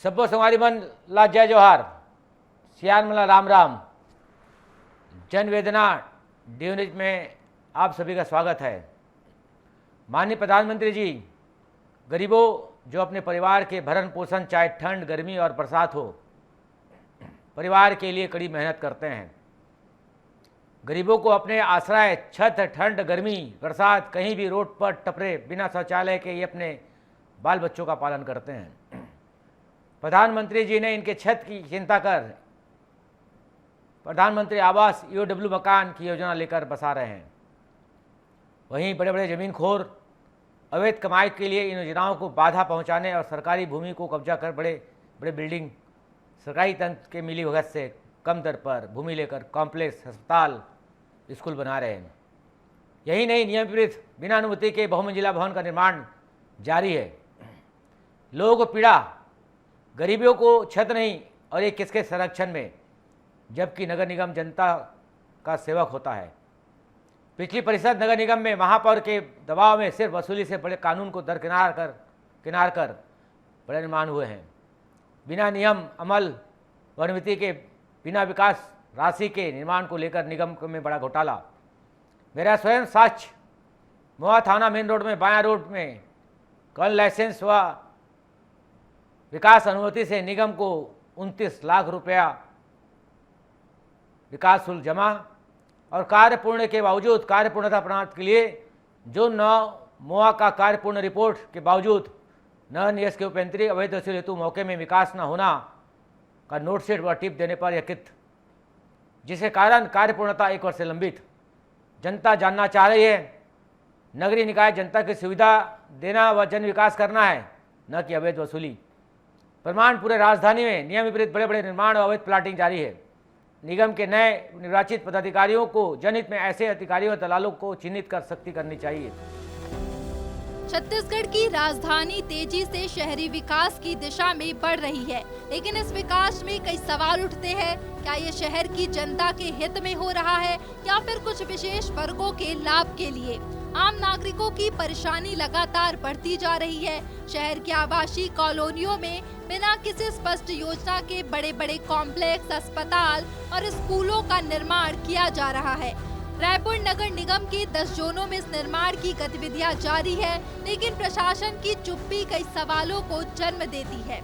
सब्बो संगवारी मन ला जय जोहार। सियान मला राम राम। जन वेदना न्यूज में आप सभी का स्वागत है। माननीय प्रधानमंत्री जी गरीबों जो अपने परिवार के भरण पोषण चाहे ठंड गर्मी और बरसात हो परिवार के लिए कड़ी मेहनत करते हैं। गरीबों को अपने आश्रय छत ठंड गर्मी बरसात कहीं भी रोड पर टपरे बिना शौचालय के ये अपने बाल बच्चों का पालन करते हैं। प्रधानमंत्री जी ने इनके छत की चिंता कर प्रधानमंत्री आवास ईओडब्ल्यू मकान की योजना लेकर बसा रहे हैं। वहीं बड़े बड़े जमीनखोर अवैध कमाई के लिए इन योजनाओं को बाधा पहुंचाने और सरकारी भूमि को कब्जा कर बड़े बड़े बिल्डिंग सरकारी तंत्र के मिली भगत से कम दर पर भूमि लेकर कॉम्प्लेक्स अस्पताल स्कूल बना रहे हैं। यही नहीं, नियम विपरीत बिना अनुमति के बहुमंजिला भवन का निर्माण जारी है। लोगों को पीड़ा, गरीबियों को छत नहीं और ये किसके संरक्षण में, जबकि नगर निगम जनता का सेवक होता है। पिछली परिषद नगर निगम में महापौर के दबाव में सिर्फ वसूली से बड़े कानून को दरकिनार कर बड़े निर्माण हुए हैं। बिना नियम अमल व अनुमति के बिना विकास राशि के निर्माण को लेकर निगम में बड़ा घोटाला। मेरा स्वयं साक्ष्य मोहा थाना मेन रोड में बाया रोड में कल लाइसेंस व विकास अनुमति से निगम को 29 लाख रुपया विकास शुल्क जमा और कार्य पूर्ण के बावजूद कार्य पूर्णता प्रमाण के लिए जो 9 मोआ का कार्य पूर्ण रिपोर्ट के बावजूद न नियस के उपयंत्री अवैध वसूली हेतु मौके में विकास न होना का नोटशीट व टिप देने पर यकित, जिसके कारण कार्य पूर्णता 1 वर्ष से लंबित। जनता जानना चाह रही है, नगरीय निकाय जनता की सुविधा देना व जन विकास करना है, न कि अवैध वसूली। प्रमाण पूरे राजधानी में नियम विपरीत बड़े बड़े निर्माण और अवैध प्लाटिंग जारी है। निगम के नए निर्वाचित पदाधिकारियों को जनहित में ऐसे अधिकारियों और दलालों को चिन्हित कर सख्ती करनी चाहिए। छत्तीसगढ़ की राजधानी तेजी से शहरी विकास की दिशा में बढ़ रही है, लेकिन इस विकास में कई सवाल उठते हैं। क्या ये शहर की जनता के हित में हो रहा है या फिर कुछ विशेष वर्गों के लाभ के लिए? आम नागरिकों की परेशानी लगातार बढ़ती जा रही है। शहर के आवासीय कॉलोनियों में बिना किसी स्पष्ट योजना के बड़े बड़े कॉम्प्लेक्स, अस्पताल और स्कूलों का निर्माण किया जा रहा है। रायपुर नगर निगम के 10 जोनों में इस निर्माण की गतिविधियां जारी है, लेकिन प्रशासन की चुप्पी कई सवालों को जन्म देती है।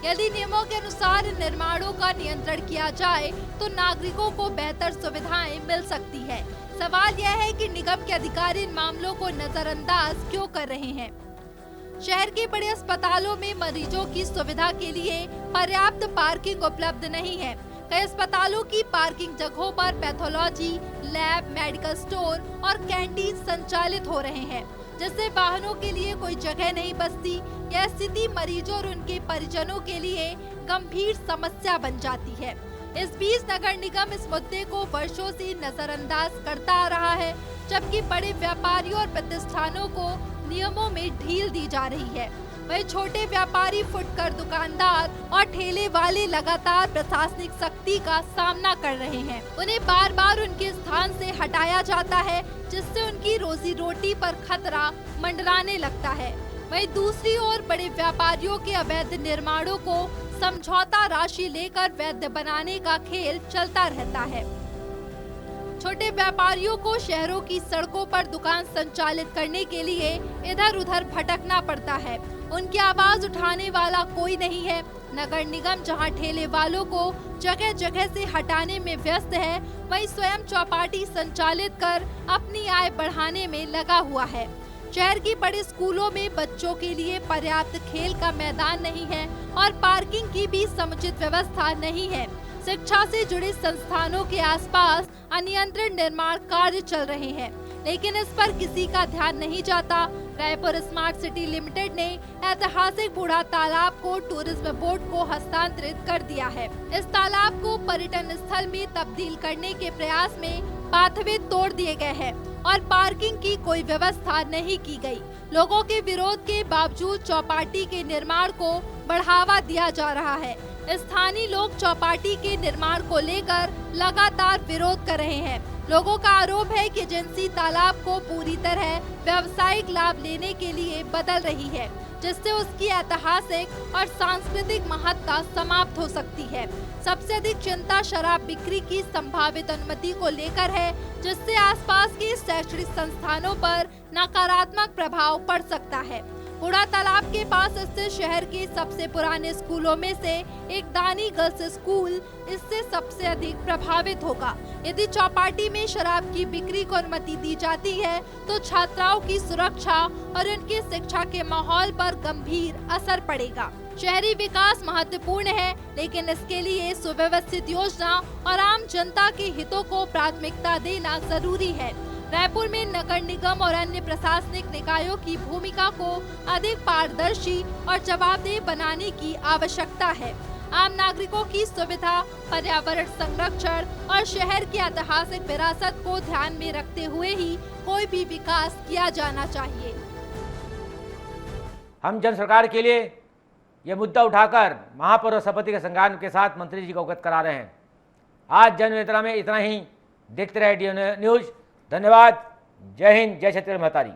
यदि नियमों के अनुसार निर्माणों का नियंत्रण किया जाए तो नागरिकों को बेहतर सुविधाएं मिल सकती है। सवाल यह है कि निगम के अधिकारी इन मामलों को नजरअंदाज क्यों कर रहे हैं। शहर के बड़े अस्पतालों में मरीजों की सुविधा के लिए पर्याप्त पार्किंग उपलब्ध नहीं है। कई अस्पतालों की पार्किंग जगहों पर पैथोलॉजी लैब, मेडिकल स्टोर और कैंटीन संचालित हो रहे हैं, जिससे वाहनों के लिए कोई जगह नहीं बचती। यह स्थिति मरीजों और उनके परिजनों के लिए गंभीर समस्या बन जाती है। इस बीच नगर निगम इस मुद्दे को वर्षों से नजरअंदाज करता आ रहा है, जबकि बड़े व्यापारियों और प्रतिष्ठानों को नियमों में ढील दी जा रही है। वही छोटे व्यापारी, फुटकर दुकानदार और ठेले वाले लगातार प्रशासनिक सख्ती का सामना कर रहे हैं। उन्हें बार बार उनके स्थान से हटाया जाता है, जिससे उनकी रोजी रोटी पर खतरा मंडराने लगता है। वहीं दूसरी ओर बड़े व्यापारियों के अवैध निर्माणों को समझौता राशि लेकर वैध बनाने का खेल चलता रहता है। छोटे व्यापारियों को शहरों की सड़कों पर दुकान संचालित करने के लिए इधर उधर भटकना पड़ता है। उनकी आवाज उठाने वाला कोई नहीं है। नगर निगम जहां ठेले वालों को जगह जगह से हटाने में व्यस्त है, वहीं स्वयं चौपाटी संचालित कर अपनी आय बढ़ाने में लगा हुआ है। शहर की बड़े स्कूलों में बच्चों के लिए पर्याप्त खेल का मैदान नहीं है और पार्किंग की भी समुचित व्यवस्था नहीं है। शिक्षा से जुड़े संस्थानों के आसपास अनियंत्रित निर्माण कार्य चल रहे हैं, लेकिन इस पर किसी का ध्यान नहीं जाता। रायपुर स्मार्ट सिटी लिमिटेड ने ऐतिहासिक बूढ़ा तालाब को टूरिज्म बोर्ड को हस्तांतरित कर दिया है। इस तालाब को पर्यटन स्थल में तब्दील करने के प्रयास में पाथवे तोड़ दिए गए हैं और पार्किंग की कोई व्यवस्था नहीं की गई। लोगों के विरोध के बावजूद चौपाटी के निर्माण को बढ़ावा दिया जा रहा है। स्थानीय लोग चौपाटी के निर्माण को लेकर लगातार विरोध कर रहे हैं। लोगों का आरोप है कि एजेंसी तालाब को पूरी तरह व्यावसायिक लाभ लेने के लिए बदल रही है, जिससे उसकी ऐतिहासिक और सांस्कृतिक महत्ता समाप्त हो सकती है। सबसे अधिक चिंता शराब बिक्री की संभावित अनुमति को लेकर है, जिससे आसपास के शैक्षणिक संस्थानों पर नकारात्मक प्रभाव पड़ सकता है। बूढ़ा तालाब के पास स्थित शहर के सबसे पुराने स्कूलों में से एक दानी गर्ल्स स्कूल इससे सबसे अधिक प्रभावित होगा। यदि चौपाटी में शराब की बिक्री को अनुमति दी जाती है तो छात्राओं की सुरक्षा और उनकी शिक्षा के माहौल पर गंभीर असर पड़ेगा। शहरी विकास महत्वपूर्ण है, लेकिन इसके लिए सुव्यवस्थित योजना और आम जनता के हितों को प्राथमिकता देना जरूरी है। रायपुर में नगर निगम और अन्य प्रशासनिक निकायों की भूमिका को अधिक पारदर्शी और जवाबदेह बनाने की आवश्यकता है। आम नागरिकों की सुविधा, पर्यावरण संरक्षण और शहर की ऐतिहासिक विरासत को ध्यान में रखते हुए ही कोई भी विकास किया जाना चाहिए। हम जन सरकार के लिए ये मुद्दा उठाकर महापौर और सभापति के संज्ञान के साथ मंत्री जी को अवगत करा रहे हैं। आज जननेत्रा में इतना ही। देखते रहे DN न्यूज। धन्यवाद। जय हिंद, जय छत्तीसगढ़ महतारी।